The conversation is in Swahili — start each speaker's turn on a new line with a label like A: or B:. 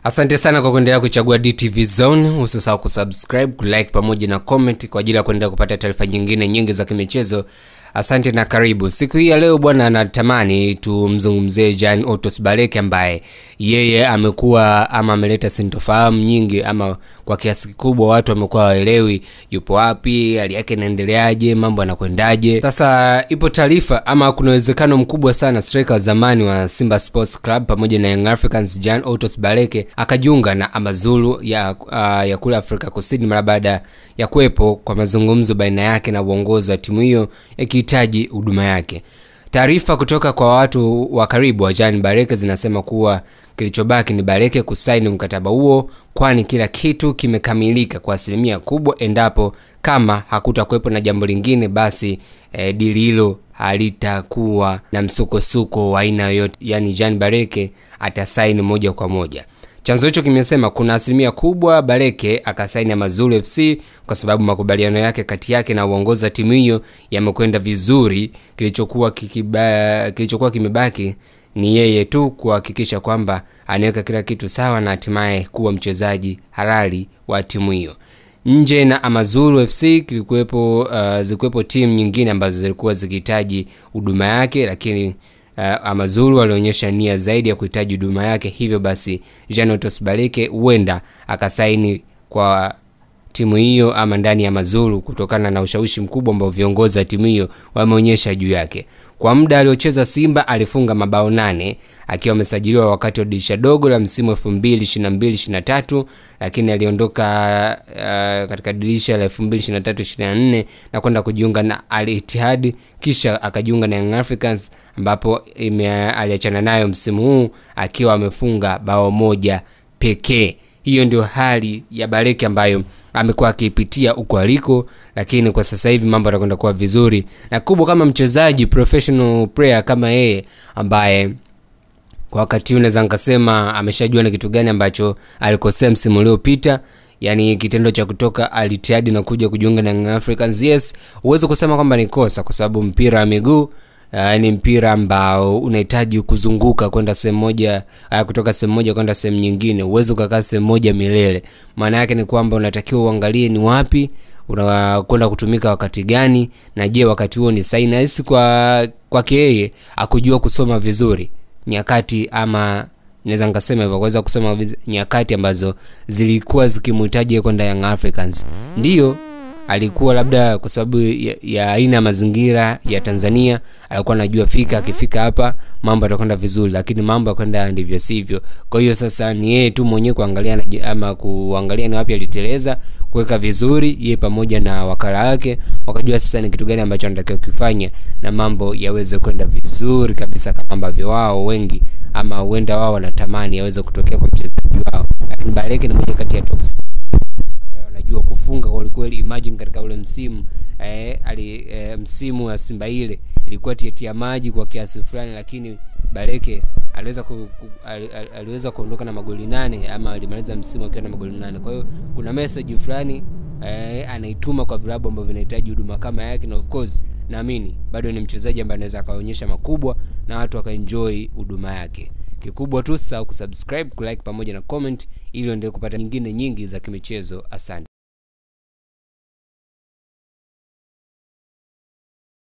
A: Asante sana kwa kuendelea kuchagua DTV Zone. Usisahau kusubscribe, kulike pamoja na comment kwa ajili ya kuendelea kupata taarifa nyingine nyingi za kimichezo. Asante na karibu. Siku hii ya leo bwana, natamani tumzungumzie Jan Otos Baleke ambaye yeye amekuwa ama ameleta sintofahamu nyingi, ama kwa kiasi kikubwa watu wamekuwa waelewi yupo wapi, hali yake inaendeleaje, mambo yanakwendaje. Sasa ipo taarifa ama kuna uwezekano mkubwa sana striker wa zamani wa Simba Sports Club pamoja na Young Africans Jan Otos Baleke akajiunga na Amazulu ya kule Afrika Kusini mara baada ya kuwepo kwa mazungumzo baina yake na uongozi wa timu hiyo yakihitaji huduma yake. Taarifa kutoka kwa watu wa karibu wa Jan Baleke zinasema kuwa kilichobaki ni Baleke kusaini mkataba huo, kwani kila kitu kimekamilika kwa asilimia kubwa. Endapo kama hakutakuwepo na jambo lingine, basi dili hilo halitakuwa na msukosuko wa aina yoyote, yani Jan Baleke atasaini moja kwa moja. Chanzo hicho kimesema kuna asilimia kubwa Baleke akasaini Amazulu FC kwa sababu makubaliano yake kati yake na uongozi wa timu hiyo yamekwenda vizuri. Kilichokuwa kimebaki ni yeye tu kuhakikisha kwamba anaweka kila kitu sawa na hatimaye kuwa mchezaji halali wa timu hiyo. Nje na Amazulu FC zilikuwepo timu nyingine ambazo zilikuwa zikihitaji huduma yake, lakini Amazulu walionyesha nia zaidi ya kuhitaji huduma yake. Hivyo basi Jan Otos Baleke huenda akasaini kwa timu hiyo ama ndani ya Amazulu kutokana na ushawishi mkubwa ambao viongozi wa timu hiyo wameonyesha juu yake. Kwa muda aliocheza Simba alifunga mabao 8 akiwa amesajiliwa wakati wa dirisha dogo la msimu 2022-23, lakini aliondoka katika dirisha la 2023-24 na kwenda kujiunga na Al Ittihad, kisha akajiunga na Young Africans ambapo aliachana nayo msimu huu akiwa amefunga bao 1 pekee. Hiyo ndio hali ya Baleke ambayo amekuwa akipitia huko aliko, lakini kwa sasa hivi mambo yanakwenda kuwa vizuri. Na kubwa kama mchezaji professional player kama yeye ambaye kwa wakati unaweza nikasema ameshajua na kitu gani ambacho alikosea msimu uliopita, yani kitendo cha kutoka Al Ittihad na kuja kujiunga na Young Africans. Yes, uwezo kusema kwamba ni kosa kwa sababu mpira wa miguu ni mpira ambao unahitaji kuzunguka kwenda sehemu moja, kutoka sehemu moja kwenda sehemu nyingine. Uwezo kukaa sehemu moja milele. Maana yake ni kwamba unatakiwa uangalie ni wapi unakwenda kutumika wakati gani, na je wakati huo ni sahihi. Na hisi kwa yeye akujua kusoma vizuri nyakati, ama naweza nikasema hivyo, kuweza kusoma nyakati ambazo zilikuwa zikimhitaji kwenda Young Africans. Ndio alikuwa labda kwa sababu ya aina mazingira ya Tanzania alikuwa anajua akifika hapa mambo yatakwenda vizuri, lakini mambo yakwenda ndivyo sivyo. Kwa hiyo sasa ni yeye tu mwenyewe kuangalia ni wapi aliteleza, kuweka vizuri yeye pamoja na wakala wake, wakajua sasa ni kitu gani ambacho anatakiwa kufanya na mambo yaweze kwenda vizuri kabisa kama ambavyo wao wengi ama huenda wao wanatamani yaweze kutokea kwa mchezaji wao. Lakini Baleke ni mmoja kati ya top anajua kufunga kwa kweli. Imagine katika ule msimu msimu wa Simba ile ilikuwa tia maji kwa kiasi fulani, lakini Baleke aliweza kuondoka na magoli 8 ama alimaliza msimu akiwa na magoli 8. Kwa hiyo kuna message fulani anaituma kwa vilabu ambavyo vinahitaji huduma kama yake, na of course naamini bado ni mchezaji ambaye anaweza kaonyesha makubwa na watu wakaenjoy huduma yake. Kikubwa tu usisahau kusubscribe, kulike pamoja na comment ili uendelee kupata nyingine nyingi za kimichezo. Asante.